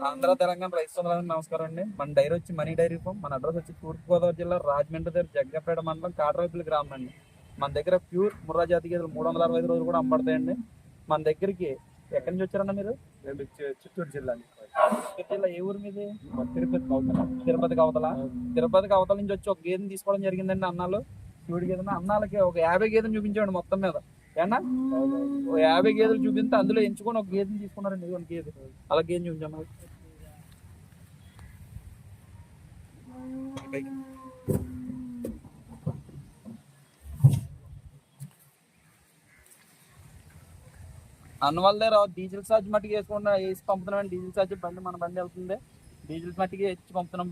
ఆంధ్ర తెలంగాణ రైతు సోదరులకు నమస్కారం అండి. మన డైరీ వచ్చి మనీ డైరీ ఫామ్. మన అడ్రస్ వచ్చి తూర్పుగోదావరి జిల్లా రాజమండ్రి దగ్గర జగ్గపేట మండలం కాట్రాపల్లి గ్రామం అండి. మన దగ్గర ప్యూర్ ముర్రా జాతి గేదెలు 365 రోజులు కూడా అమ్మబడతాయండి. మన దగ్గరికి ఎక్కడి నుంచి వచ్చారన్న మీరు? మేము చిత్తూరు జిల్లా చిత్తూరు జిల్లా ఏ ఊరు మీది? తిరుపతి అవతల. తిరుపతికి అవతల. తిరుపతికి అవతల నుంచి వచ్చి ఒక గేదెని తీసుకోవడం జరిగిందండి. అన్నాలు శివుడి గేదెన అన్నాలకి ఒక 50 గేదెలు చూపించాడు మొత్తం మీద. ఏనా ఓ 50 గేదెలు చూపిస్తే అందులో ఎంచుకొని ఒక గేదెని తీసుకున్నారండి. ఇదిగోండి గేదె. అలా గేదె చూపించాము. అన్న వాళ్ళ దగ్గర డీజిల్ ఛార్జ్ మట్టికి వేసుకుంటా వేసి పంపుతున్నాం. డీజిల్ ఛార్జ్ బండి మన బండి వెళ్తుంది. డీజిల్ మట్టికి వేసి పంపుతున్నాం.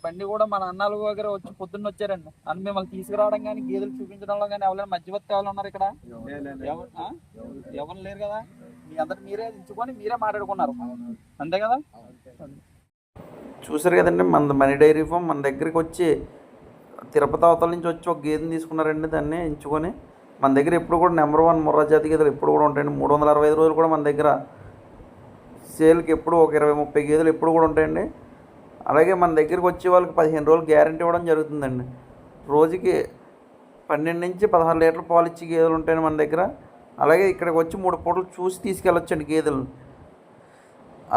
బండి కూడా మన అన్నాల దగ్గర వచ్చి పొద్దున్న వచ్చారండి. అన్న మిమ్మల్ని తీసుకురావడం కానీ గేదెలు చూపించడంలో కానీ ఎవరైనా మధ్యవర్తి ఎవరు ఉన్నారు ఇక్కడ? ఎవరు లేరు కదా. మీ అందరు మీరే ఎంచుకొని మీరే మాట్లాడుకున్నారు అంతే కదా. చూసారు కదండి మన మనీ డైరీ ఫామ్. మన దగ్గరికి వచ్చి తిరుపతి అవతల నుంచి వచ్చి ఒక గేదెని తీసుకున్నారండి. దాన్ని ఎంచుకొని మన దగ్గర ఎప్పుడు కూడా నెంబర్ 1 ముర్రా జాతి గేదెలు ఎప్పుడు కూడా ఉంటాయండి. 365 రోజులు కూడా మన దగ్గర సేల్కి ఎప్పుడు ఒక 20-30 గేదెలు ఎప్పుడు కూడా ఉంటాయండి. అలాగే మన దగ్గరికి వచ్చే వాళ్ళకి 15 రోజులు గ్యారంటీ ఇవ్వడం జరుగుతుందండి. రోజుకి 12 నుంచి 16 లీటర్ల పాలు ఇచ్చి గేదెలు ఉంటాయండి మన దగ్గర. అలాగే ఇక్కడికి వచ్చి 3 పూటలు చూసి తీసుకెళ్ళొచ్చండి గేదెలను.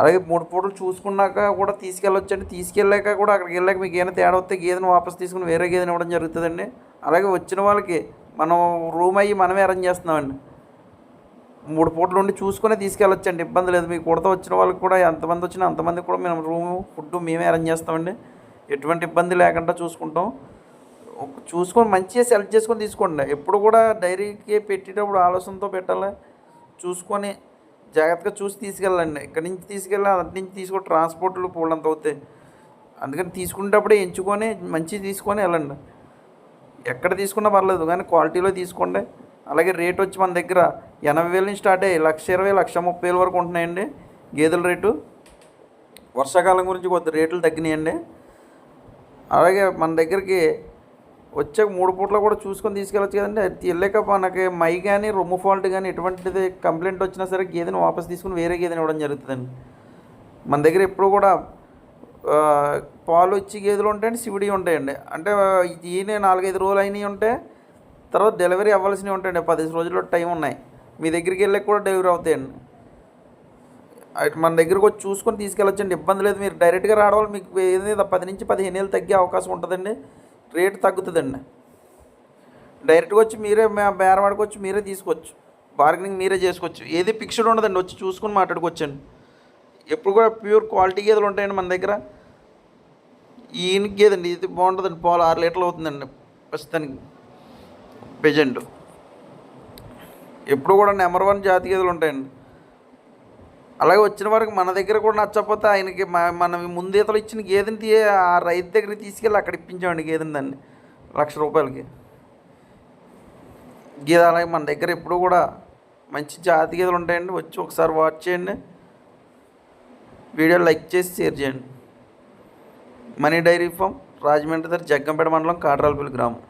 అలాగే 3 పూటలు చూసుకున్నాక కూడా తీసుకెళ్ళొచ్చండి. తీసుకెళ్ళాక కూడా అక్కడికి వెళ్ళాక మీకు ఏమైనా తేడా వస్తే గేదెను వాపస్ తీసుకుని వేరే గేదెని ఇవ్వడం జరుగుతుందండి. అలాగే వచ్చిన వాళ్ళకి మనం రూమ్ అయ్యి మనమే అరేంజ్ చేస్తున్నామండి. 3 పూటలు ఉండి చూసుకునే తీసుకెళ్ళొచ్చండి. ఇబ్బంది లేదు. మీకు కూడతో వచ్చిన వాళ్ళకి కూడా ఎంతమంది వచ్చినా అంతమందికి కూడా మేము రూము ఫుడ్ మేమే అరేంజ్ చేస్తామండి. ఎటువంటి ఇబ్బంది లేకుండా చూసుకుంటాం. చూసుకొని మంచిగా సెలెక్ట్ చేసుకొని తీసుకోండి. ఎప్పుడు కూడా డైరీకి పెట్టేటప్పుడు ఆలోచనతో పెట్టాలి. చూసుకొని జాగ్రత్తగా చూసి తీసుకెళ్ళండి. ఇక్కడి నుంచి తీసుకెళ్ళి అటు నుంచి తీసుకొని ట్రాన్స్పోర్ట్లు పూలంత అవుతాయి. అందుకని తీసుకునేటప్పుడే ఎంచుకొని మంచిగా తీసుకొని వెళ్ళండి. ఎక్కడ తీసుకున్నా పర్లేదు కానీ క్వాలిటీలో తీసుకోండి. అలాగే రేట్ వచ్చి మన దగ్గర 80,000 నుంచి స్టార్ట్ అయ్యి 1,20,000, 1,30,000 వరకు ఉంటున్నాయండి గేదెల రేటు. వర్షాకాలం గురించి కొద్ది రేట్లు తగ్గినాయండి. అలాగే మన దగ్గరికి వచ్చాక 3 పూటలు కూడా చూసుకొని తీసుకెళ్ళచ్చు కదండి. అది వెళ్ళాక మనకి మై కానీ రొమ్ము ఫాల్ట్ కానీ ఎటువంటిది కంప్లైంట్ వచ్చినా సరే గేదెని వాపస్ తీసుకుని వేరే గేదెని ఇవ్వడం జరుగుతుందండి. మన దగ్గర ఎప్పుడు కూడా పాలు వచ్చి గేదెలు ఉంటాయండి, సివిడి ఉంటాయండి. అంటే ఈయన 4-5 రోజులు అయినవి ఉంటే తర్వాత డెలివరీ అవ్వాల్సినవి ఉంటాయండి. 10 రోజుల్లో టైం ఉన్నాయి. మీ దగ్గరికి వెళ్ళాక కూడా డెలివరీ అవుతాయండి. మన దగ్గరకు వచ్చి చూసుకొని తీసుకెళ్ళొచ్చండి. ఇబ్బంది లేదు. మీరు డైరెక్ట్గా రావడం వల్ల మీకు ఏదైనా 10 నుంచి 15 ఏళ్ళు తగ్గే అవకాశం ఉంటుందండి. రేటు తగ్గుతుందండి. డైరెక్ట్గా వచ్చి మీరే బేరవాడికి వచ్చి మీరే తీసుకోవచ్చు. బార్గెనింగ్ మీరే చేసుకోవచ్చు. ఏది ఫిక్స్డ్ ఉండదండి. వచ్చి చూసుకొని మాట్లాడుకోవచ్చండి. ఎప్పుడు కూడా ప్యూర్ క్వాలిటీ గేదెలు ఉంటాయండి మన దగ్గర. ఈయన గేదండి ఇది బాగుంటుందండి. పాలు 6 లీటర్లు అవుతుందండి ప్రస్తుతానికి ప్రెజెంట్. ఎప్పుడు కూడా నెంబర్ 1 జాతి గేదెలు ఉంటాయండి. అలాగే వచ్చిన వరకు మన దగ్గర కూడా నచ్చకపోతే ఆయనకి మనం ముందేతలు ఇచ్చిన గేదెని ఆ రైతు దగ్గరికి తీసుకెళ్ళి అక్కడ ఇప్పించామండి గేదెని. దాన్ని 1,00,000 రూపాయలకి గేదె. అలాగే మన దగ్గర ఎప్పుడు కూడా మంచి జాతి గేదెలు ఉంటాయండి. వచ్చి ఒకసారి వాచ్ చేయండి. వీడియో లైక్ చేసి షేర్ చేయండి. మనీ డైరీ ఫామ్, రాజమండ్రి దగ్గర జగ్గంపేట మండలం, కాట్రాలపల్లి గ్రామం.